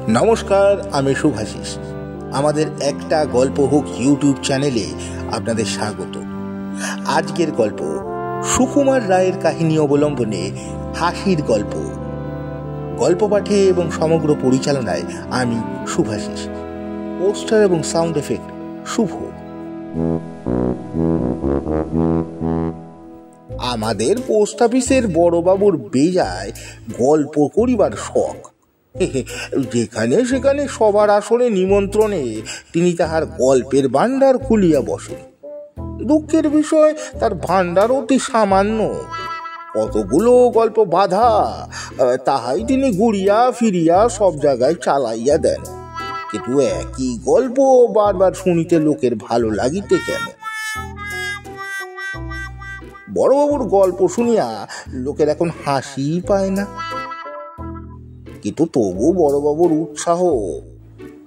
নমস্কার, আমি শুভাশিস। আমাদের একটা গল্প হোক ইউটিউব চ্যানেলে আপনাদের স্বাগত। আজকের গল্প সুকুমার রায়ের কাহিনী অবলম্বনে হাসির গল্প। গল্প পাঠে এবং সমগ্র পরিচালনায় আমি শুভাশিস। পোস্টার এবং সাউন্ড এফেক্ট শুভ। আমাদের পোস্ট অফিসের বড়বাবুর বেজায় গল্প করিবার শখ। যেখানে সেখানে সবার আসরে নিমন্ত্রণে তিনি তাহার গল্পের ভান্ডার খুলিয়া বসেন। দুঃখের বিষয়, তার ভান্ডার অতি সামান্য। কতগুলো গল্প বাধা, তাহাই তিনি ঘুরিয়া ফিরিয়া সব জায়গায় চালাইয়া দেন। কিন্তু একই গল্প বারবার শুনিতে লোকের ভালো লাগিতে কেন? বড়বাবুর গল্প শুনিয়া লোকের এখন হাসি পায় না, কিন্তু তবু বড়বাবুর উৎসাহ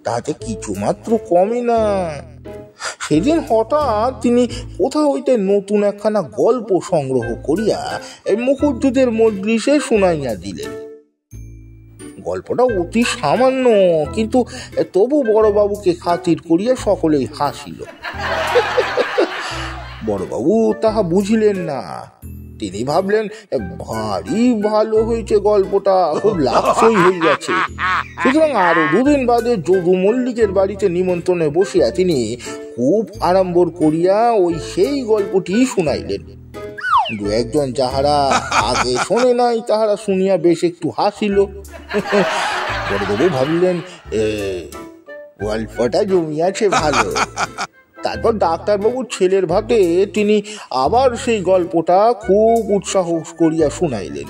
তাহাতে কিছুমাত্র কমে না। সেদিন হঠাৎ তিনি কোথা হইতে নতুন একখানা গল্প সংগ্রহ করিয়া এই মুখুজ্জুদের মজলিসে শুনাইয়া দিলেন। গল্পটা অতি সামান্য, কিন্তু তবু বড়বাবুকে খাতির করিয়া সকলেই হাসিল। বড়বাবু তাহা বুঝিলেন না। তিনি ভাবলেন, ভারী ভালো হয়েছে গল্পটা, খুব লাভসই হয়ে গেছে। সুতরাং আরো দুদিন বাদে যদু মল্লিকের বাড়িতে নিমন্ত্রণে বসিয়া তিনি খুব আড়ম্বর করিয়া ওই সেই গল্পটি শুনাইলেন। দু একজন যাহারা আগে শোনে নাই তাহারা শুনিয়া বেশ একটু হাসিল। বড়বাবু ভাবলেন, গল্পটা জমিয়াছে ভালো। তারপর ডাক্তারবাবুর ছেলের ভাতে তিনি আবার সেই গল্পটা খুব উৎসাহ করিয়া শুনাইলেন।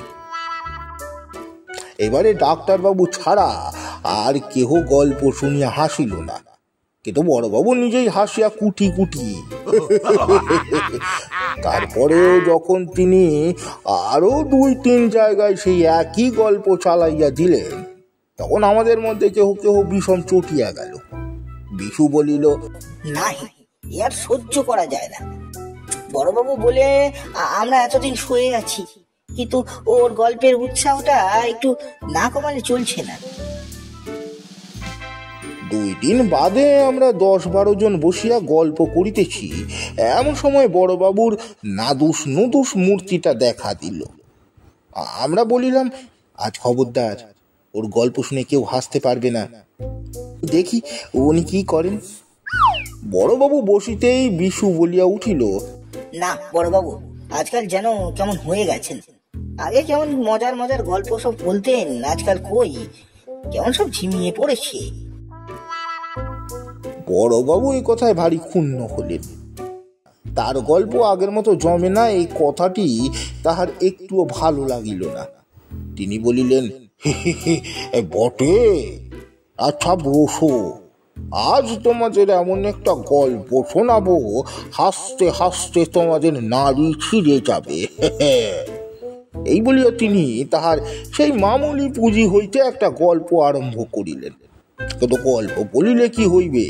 এবারে ডাক্তারবাবু ছাড়া আর কেহ গল্প শুনিয়া হাসিল না, কিন্তু বড়বাবু নিজেই হাসিয়া কুটি কুটি। তারপরেও যখন তিনি আরো 2-3 জায়গায় সেই একই গল্প চালাইয়া দিলেন, তখন আমাদের মধ্যে কেহ কেহ ভীষণ চটিয়া গেল। বিশু বলিল, নাই, আর সহ্য করা যায় না। বড়বাবু বলে আমরা এতদিন শুয়ে আছি, কিন্তু ওর গল্পের উৎসাহটা একটু না কমালে চলছে না। 2 দিন বাদে আমরা 10-12 জন বসিয়া গল্প করিতেছি, এমন সময় বড়বাবুর নাদুস নুদুস মূর্তিটা দেখা দিল। আমরা বলিলাম, আজ খবরদার, ওর গল্প শুনে কেউ হাসতে পারবে না, দেখি উনি কি করেন। বড়বাবু বসিতেই বিশু বলিয়া উঠিল, না বড়বাবু, আজকাল যেন কেমন হয়ে গেছেন। আগে কেমন মজার মজার গল্প সব বলতেন, আজকাল কই, কেমন সব ঝিমিয়ে পড়েছে। বড়বাবু এই কথায় ভারী ক্ষুণ্ণ হলেন। তার গল্প আগের মতো জমে না, এই কথাটি তাহার একটুও ভালো লাগিল না। তিনি বলিলেন, বটে, আচ্ছা বসো, আজ তোমাদের এমন একটা গল্প শোনাবো, হাসতে হাসতে তোমাদের নাড়ি ছিঁড়ে যাবে। এই বলিয়া তিনি তাহার সেই মামুলি পুঁজি হইতে একটা গল্প আরম্ভ করিলেন। কিন্তু গল্প বলিলে কি হইবে,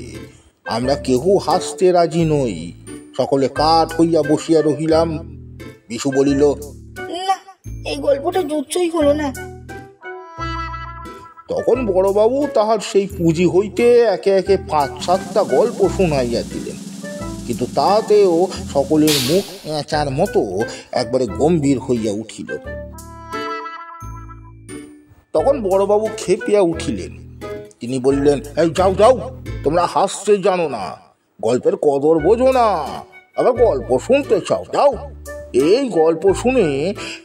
আমরা কেহ হাসতে রাজি নই। সকলে কাঠ হইয়া বসিয়া রহিলাম। বিশু বলিল, না, এই গল্পটা জুচ্ছই হলো না। তখন বড়বাবু তাহার সেই পুঁজি হইতে একে একে 5-7টা গল্প শুনাইয়া দিলেন, কিন্তু তাতেও সকলের মুখ এঁচার মতো একবারে গম্ভীর হইয়া উঠিল। তখন বড়বাবু খেপিয়া উঠিলেন। তিনি বললেন, এই যাও যাও, তোমরা হাসতে জানো না, গল্পের কদর বোঝো না, আবার গল্প শুনতে চাও, যাও। এই গল্প শুনে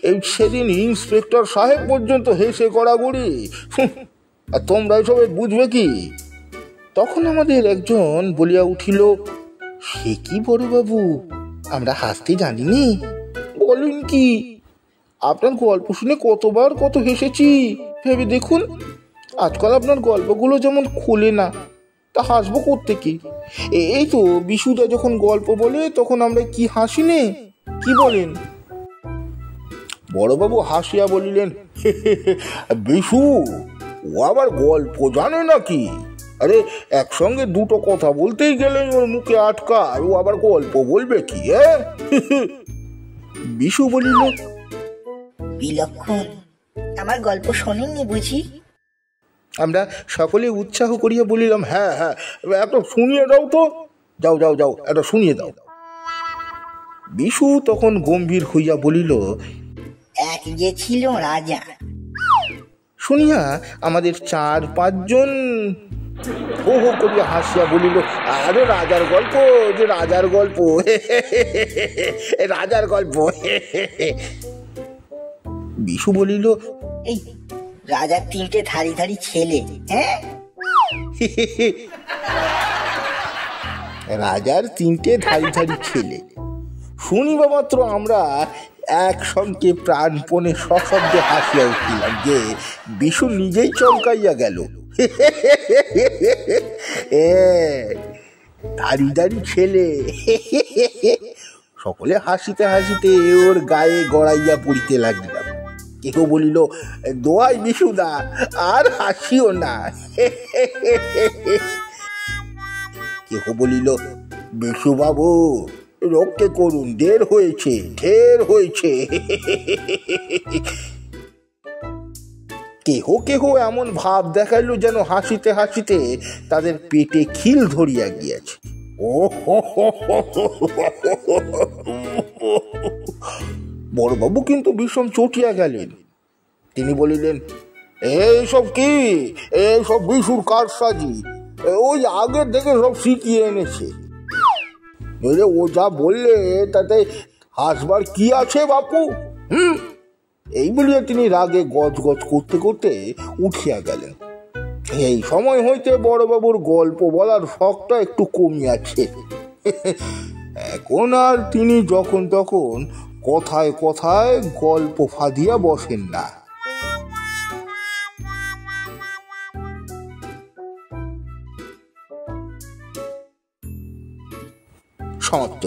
এই সেদিন ইন্সপেক্টর সাহেব পর্যন্ত হেসে গড়াগড়ি, আর তোমরা এসবে বুঝবে কি? তখন আমাদের একজন বলিয়া উঠিল, সে কি বড়বাবু, আমরা হাসতে জানিনি? বলেন কি? আপনার গল্প শুনে কতবার কত হেসেছি, ভেবে দেখুন। আজকাল আপনার গল্পগুলো যেমন খুলে না, তা হাসবো কোত্থেকে? এই তো বিশুদা যখন গল্প বলে তখন আমরা কি হাসি নে, কি বলেন? বড়বাবু হাসিয়া বলিলেন, বিশু, ও আবার গল্প জানে নাকি? আরে একসঙ্গে 2টো কথা বলতেই গেলে ওর মুখে আটকায়, ও আবার গল্প বলবে কি? বিশু বলিল, বিলক্ষণ, আমার গল্প শোনেননি বুঝি? আমরা সকলে উৎসাহ করিয়া বলিলাম, হ্যাঁ হ্যাঁ, একটা শুনিয়ে দাও তো, যাও যাও যাও, একটা শুনিয়ে দাও। বিশু তখন গম্ভীর হইয়া বলিল, এক যে ছিল রাজা। শুনিয়া আমাদের 4-5 জন হো হো করিয়া হাসিয়া বলিল, আরে রাজার গল্প, যে রাজার গল্প, রাজার গল্প। বিশু বলিল, এই রাজার 3টে ধারি ধারি ছেলে। হ্যাঁ, রাজার 3টে ধারি ধারি ছেলে। শুনিবা মাত্র আমরা একসঙ্গে প্রাণপণে সশব্দে হাসিয়া উঠিলাম যে বিশু নিজেই চমকাইয়া গেল। দাড়ি দাড়ি ছেলে। সকলে হাসিতে হাসিতে ওর গায়ে গড়াইয়া পড়িতে লাগিলাম। কেহ বলিল, দোয়াই বিশুদা, আর হাসিও না। কেহ বলিল, বিশু বাবু রক্ষে করুন, ঢের হয়েছে, ঢের হয়েছে। কেহ কেহ এমন ভাব দেখাইল যেন হাসিতে হাসিতে তাদের পেটে খিল ধরিয়া গিয়াছে। বড়বাবু কিন্তু ভীষণ চটিয়া গেলেন। তিনি বলিলেন, এইসব কি, এইসব বিশুর কারসাজি, ওই আগের থেকে সব শিখিয়ে এনেছে। ও যা বললে তাতে হাসবার কি আছে বাপু? এই বলিয়া তিনি রাগে গজ গজ করতে করতে উঠিয়া গেলেন। এই সময় হইতে বড়বাবুর গল্প বলার শখটা একটু কমিয়াছে। এখন আর তিনি যখন তখন কথায় কথায় গল্প ফাঁদিয়া বসেন না। সমাপ্ত।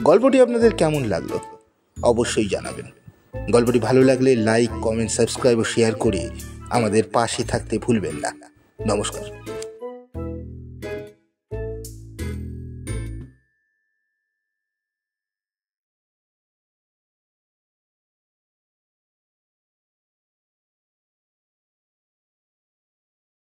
গল্পটি আপনাদের কেমন লাগলো অবশ্যই জানাবেন। গল্পটি ভালো লাগলে লাইক, কমেন্ট, সাবস্ক্রাইব ও শেয়ার করে আমাদের পাশে থাকতে ভুলবেন না। নমস্কার।